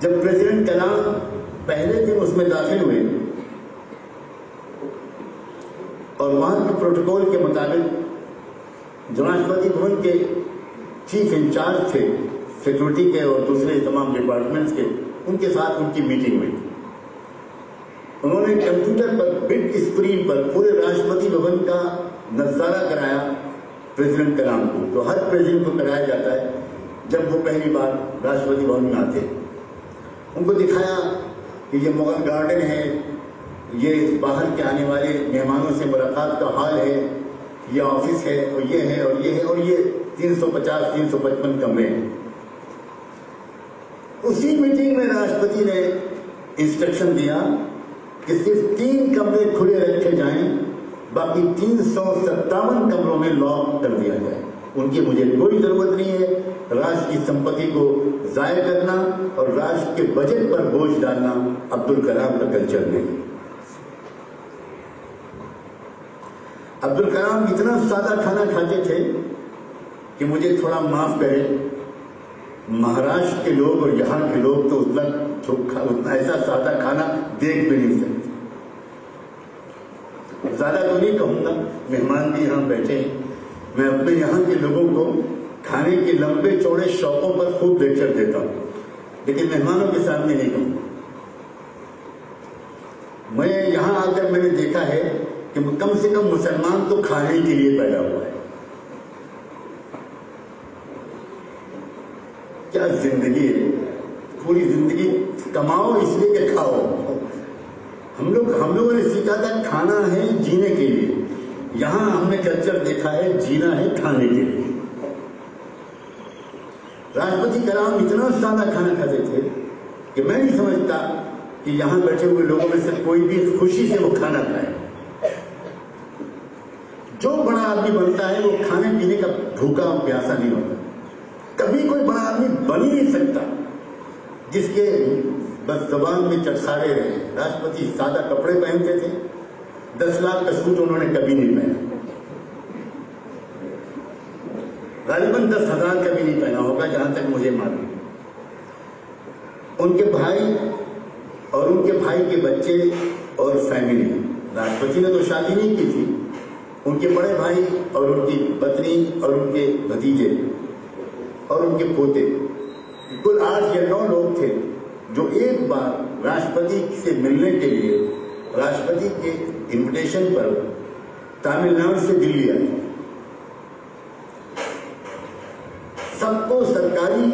جب پریزیڈنٹ کلام پہلے دن اس میں داخل ہوئے اور وہاں کے پروٹوکول کے مطابق جو راشٹرپتی بھون کے چیف انچارج تھے سیکورٹی کے اور دوسرے تمام ڈپارٹمنٹس کے، ان کے ساتھ ان کی میٹنگ ہوئی. انہوں نے کمپیوٹر پر بگ اسکرین پر پورے راشٹرپتی بھون کا نظارہ کرایا پریزیڈنٹ کلام کو. تو ہر پریزیڈنٹ کو کرایا جاتا ہے جب وہ پہلی بار راشٹرپتی بھون میں آتے. ان کو دکھایا کہ یہ مغل گارڈن ہے، یہ باہر کے آنے والے مہمانوں سے ملاقات کا ہال ہے، یہ آفس ہے، اور یہ ہے اور یہ ہے، اور یہ 350-355 کمرے ہیں. اسی میٹنگ میں راشٹرپتی نے انسٹرکشن دیا کہ صرف 3 کمرے کھلے رکھے جائیں، باقی 357 کمروں میں لاک کر دیا جائے. ان کی مجھے کوئی ضرورت نہیں ہے. راج کی سمپتی کو ضائع کرنا اور راج کے بجٹ پر بوجھ ڈالنا عبدالکلام کا کلچر نہیں. عبدالکلام اتنا سادہ کھانا کھاتے تھے کہ مجھے تھوڑا معاف کرے، مہاراشٹر کے لوگ اور یہاں کے لوگ تو اتنا ایسا سادہ کھانا دیکھ بھی نہیں سکتے. زیادہ تو نہیں کہوں گا، مہمان بھی یہاں بیٹھے ہیں. میں اپنے یہاں کے لوگوں کو کھانے کے لمبے چوڑے شوقوں پر خوب لیکچر دیتا ہوں، لیکن مہمانوں کے سامنے نہیں کہوں. میں یہاں آ کر میں نے دیکھا ہے کہ کم سے کم مسلمان تو کھانے کے لیے پیدا ہوا ہے. کیا زندگی ہے، پوری زندگی کماؤ اس لیے کہ کھاؤ. ہم لوگوں نے سیکھا تھا کھانا ہے جینے کے لیے. یہاں ہم نے کلچر دیکھا ہے جینا ہے کھانے کے لیے. راشٹرپتی کلام اتنا سادہ کھانا کھاتے تھے کہ میں نہیں سمجھتا کہ یہاں بیٹھے ہوئے لوگوں میں سے کوئی بھی خوشی سے وہ کھانا کھائے. جو بڑا آدمی بنتا ہے وہ کھانے پینے کا بھوکا اور پیاسا نہیں ہوتا. کبھی کوئی بڑا آدمی بن ہی نہیں سکتا جس کے بس زبان میں چٹخارے رہے. راشٹرپتی سادہ کپڑے پہنتے تھے. 10 لاکھ کا سوٹ انہوں نے کبھی نہیں پہنا. غالباً 10,000 کا بھی نہیں پہنا ہوگا جہاں تک مجھے معلوم. ان کے بھائی اور ان کے بھائی کے بچے اور فیملی، راشٹرپتی نے تو شادی نہیں کی تھی. ان کے بڑے بھائی اور ان کی پتنی اور ان کے بھتیجے اور ان کے پوتے، کل 8 یا 9 لوگ تھے جو ایک بار راشٹرپتی سے ملنے کے لیے راشٹرپتی کے انویٹیشن پر تامل ناڈو سے دلی آئے. سب کو سرکاری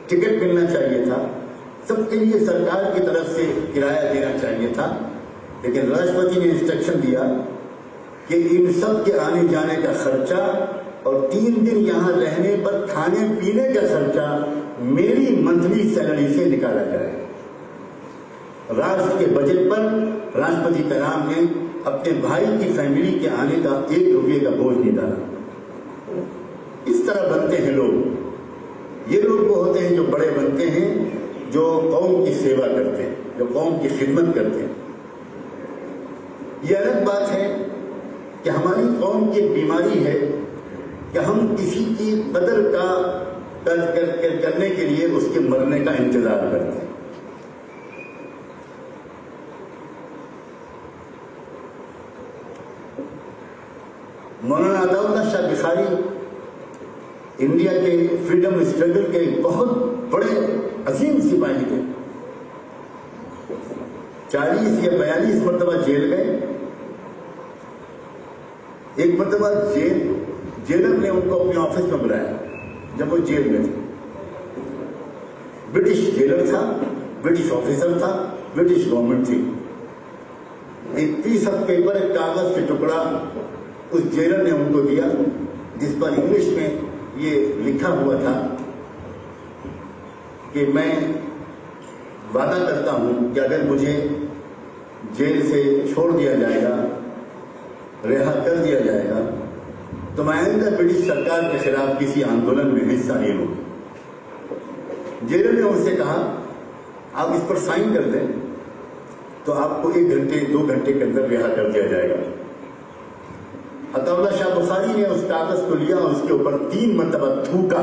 ٹکٹ ملنا چاہیے تھا، سب کے لیے سرکار کی طرف سے کرایہ دینا چاہیے تھا، لیکن راشٹرپتی نے انسٹرکشن دیا کہ ان سب کے آنے جانے کا خرچہ اور 3 دن یہاں رہنے پر کھانے پینے کا خرچہ میری منتھلی سیلری سے نکالا جائے. راج کے بجٹ پر راشٹرپتی کلام نے اپنے بھائی کی فیملی کے آنے کا 1 روپے کا بوجھ نہیں ڈالا. اس طرح بنتے ہیں لوگ. یہ لوگ وہ ہوتے ہیں جو بڑے بنتے ہیں، جو قوم کی سیوا کرتے ہیں، جو قوم کی خدمت کرتے ہیں. یہ الگ بات ہے کہ ہماری قوم کی بیماری ہے کہ ہم کسی کی قدر کا کرنے کے لیے اس کے مرنے کا انتظار کرتے ہیں. مولانا عطا اللہ شاہ بخاری انڈیا کے فریڈم اسٹرگل کے بہت بڑے عظیم سپاہی تھے. 40 یا 42 مرتبہ جیل گئے. ایک مرتبہ جیلر نے ان کو اپنے آفس میں بلایا جب وہ جیل میں تھے. برٹش جیلر تھا، برٹش آفیسر تھا، برٹش گورنمنٹ تھی. ایک پیس آف پیپر، ایک کاغذ کے ٹکڑا اس جیلر نے ان کو دیا جس پر انگلش میں یہ لکھا ہوا تھا کہ میں وعدہ کرتا ہوں کہ اگر مجھے جیل سے چھوڑ دیا جائے گا، رہا کر دیا جائے گا، تو میں آئندہ برٹش سرکار کے خلاف کسی آندولن میں حصہ نہیں لوں. جیلر نے ان سے کہا آپ اس پر سائن کر دیں تو آپ کو 1 گھنٹے 2 گھنٹے کے اندر رہا کر دیا جائے گا. عطا اللہ شاہ بخاری نے اس کاغذ کو لیا اور اس کے اوپر 3 مرتبہ تھوکا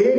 1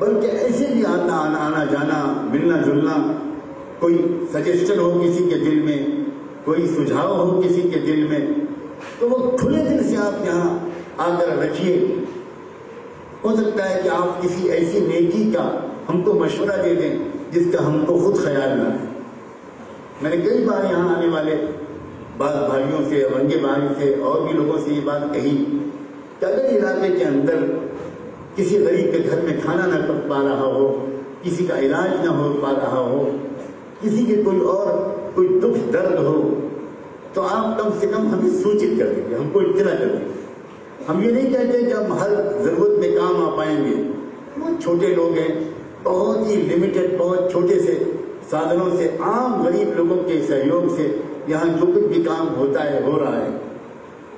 بلکہ ایسے بھی آنا جانا ملنا جلنا، کوئی سجیشن ہو کسی کے دل میں، کوئی سجھاؤ ہو کسی کے دل میں، تو وہ کھلے دل سے آپ یہاں آ کر رکھیے۔ ہو سکتا ہے کہ آپ کسی ایسی نیکی کا ہم کو مشورہ دے دیں جس کا ہم کو خود خیال نہ ہے۔ میں نے کئی بار یہاں آنے والے بعض بھائیوں سے، رنگے بھائی سے اور بھی لوگوں سے یہ بات کہی کہ اگر علاقے کے اندر کسی غریب کے گھر میں کھانا نہ پک پا رہا ہو، کسی کا علاج نہ ہو پا رہا ہو، کسی کے کوئی دکھ درد ہو، تو آپ کم سے کم ہمیں سوچت کر دیجیے، ہم کو اطلاع کر دیجیے۔ ہم یہ نہیں کہتے کہ ہم ہر ضرورت میں کام آ پائیں گے، بہت چھوٹے لوگ ہیں، بہت ہی لمیٹڈ، بہت چھوٹے سے سادھنوں سے، عام غریب لوگوں کے سہیوگ سے یہاں جو کچھ بھی کام ہوتا ہے ہو رہا ہے،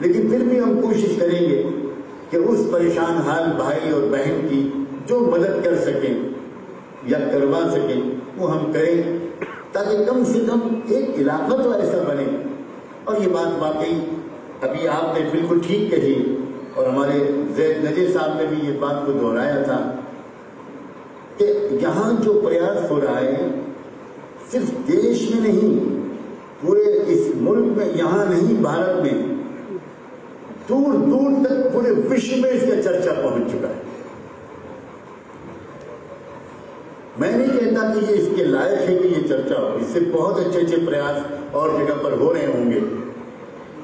لیکن پھر بھی ہم کوشش کریں گے کہ اس پریشان حال بھائی اور بہن کی جو مدد کر سکیں یا کروا سکیں وہ ہم کریں، تاکہ کم سے کم ایک علاقہ تو ایسا بنے۔ اور یہ بات واقعی ابھی آپ نے بالکل ٹھیک کہی، اور ہمارے زید نذیر صاحب نے بھی یہ بات کو دہرایا تھا کہ یہاں جو پریاس ہو رہا ہے صرف دیش میں نہیں، پورے اس ملک میں، یہاں نہیں بھارت میں، دور دور تک پورے وشو میں اس کا چرچا پہنچ چکا ہے۔ میں نہیں کہتا کہ یہ اس کے لائق ہے کہ یہ چرچا ہو، اس سے بہت اچھے اچھے پریاس اور جگہ پر ہو رہے ہوں گے،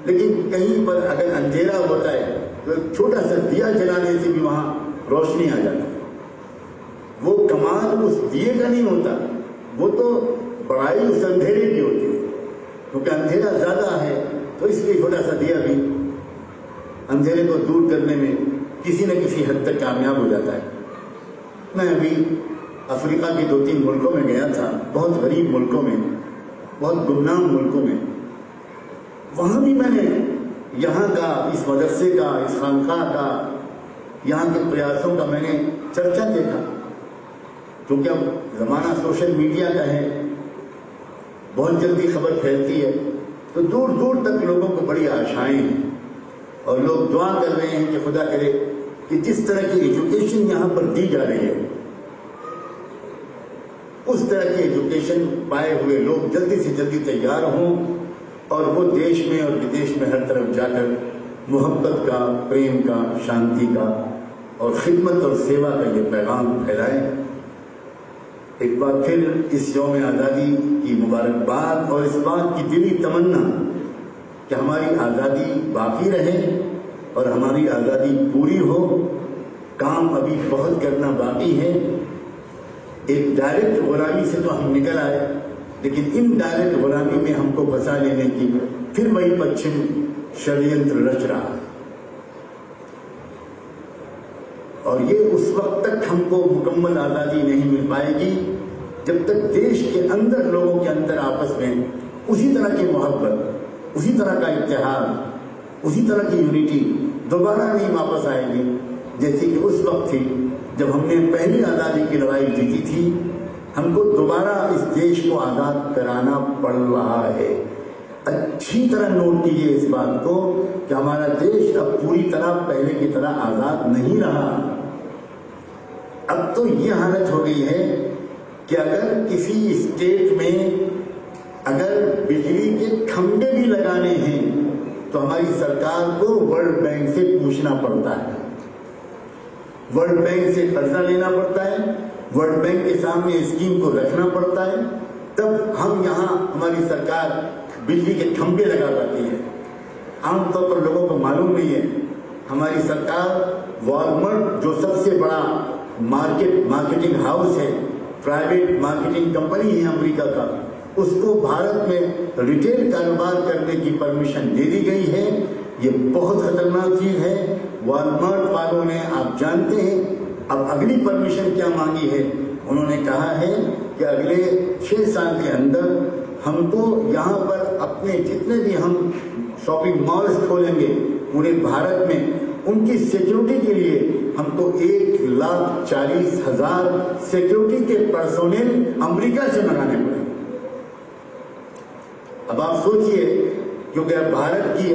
لیکن کہیں پر اگر اندھیرا ہوتا ہے تو ایک چھوٹا سا دیا جلانے سے بھی وہاں روشنی آ جاتی ہے۔ وہ کمال اس دیے کا نہیں ہوتا، وہ تو بڑائی اس اندھیرے کی ہوتی ہے، کیونکہ اندھیرا زیادہ ہے تو اس لیے چھوٹا سا دیا بھی اندھیرے کو دور کرنے میں کسی نہ کسی حد تک کامیاب ہو جاتا ہے۔ میں ابھی افریقہ کے 2-3 ملکوں میں گیا تھا، بہت غریب ملکوں میں، بہت گمنام ملکوں میں، وہاں بھی میں نے یہاں کا، اس مدرسے کا، اس خانقاہ کا، یہاں کے پریاسوں کا میں نے چرچا دیکھا، کیونکہ اب زمانہ سوشل میڈیا کا ہے، بہت جلدی خبر پھیلتی ہے، تو دور دور تک لوگوں کو بڑی آشائیں ہیں، اور لوگ دعا کر رہے ہیں کہ خدا کرے کہ جس طرح کی ایجوکیشن یہاں پر دی جا رہی ہے، اس طرح کی ایجوکیشن پائے ہوئے لوگ جلدی سے جلدی تیار ہوں، اور وہ دیش میں اور ودیش میں ہر طرف جا کر محبت کا، پریم کا، شانتی کا اور خدمت اور سیوا کا یہ پیغام پھیلائیں۔ ایک بار پھر اس یوم آزادی کی مبارکباد اور اس بات کی دلی تمنا کہ ہماری آزادی باقی رہے اور ہماری آزادی پوری ہو۔ کام ابھی بہت کرنا باقی ہے۔ ایک ڈائریکٹ غلامی سے تو ہم نکل آئے، لیکن ان ڈائریکٹ غلامی میں ہم کو پھنسا لینے کی پھر وہی پچھم شریعت رچ رہا ہے، اور یہ اس وقت تک ہم کو مکمل آزادی نہیں مل پائے گی جب تک دیش کے اندر، لوگوں کے اندر آپس میں اسی طرح کی محبت، اسی طرح کا اتحاد، اسی طرح کی یونٹی دوبارہ نہیں واپس آئے گی جیسی کہ اس وقت تھی جب ہم نے پہلی آزادی کی لڑائی جیتی تھی۔ ہم کو دوبارہ اس دیش کو آزاد کرانا پڑ رہا ہے۔ اچھی طرح نوٹ کیجیے اس بات کو کہ ہمارا دیش اب پوری طرح پہلے کی طرح آزاد نہیں رہا۔ اب تو یہ حالت ہو گئی ہے کہ اگر کسی اسٹیٹ میں اگر بجلی کے کھمبے بھی لگانے ہیں تو ہماری سرکار کو ورلڈ بینک سے پوچھنا پڑتا ہے، ورلڈ بینک سے قرضہ لینا پڑتا ہے، ورلڈ بینک کے سامنے اسکیم کو رکھنا پڑتا ہے، تب ہم یہاں ہماری سرکار بجلی کے کھمبے لگا پاتی ہے۔ عام طور پر لوگوں کو معلوم نہیں ہے، ہماری سرکار والمارٹ جو سب سے بڑا مارکیٹنگ ہاؤس ہے، پرائیویٹ مارکیٹنگ کمپنی ہے امریکہ کا، اس کو بھارت میں ریٹیل کاروبار کرنے کی پرمیشن دے دی گئی ہے۔ یہ بہت خطرناک چیز ہے۔ والمارٹ والوں نے، آپ جانتے ہیں اب اگلی پرمیشن کیا مانگی ہے، انہوں نے کہا ہے کہ اگلے 6 سال کے اندر ہم کو یہاں پر اپنے جتنے بھی ہم شاپنگ مالز کھولیں گے پورے بھارت میں، ان کی سیکیورٹی کے لیے ہم کو 1,40,000 سیکیورٹی کے پرسونل امریکہ سے منگانے پڑیں۔ اب آپ سوچئے، کیونکہ اب بھارت کی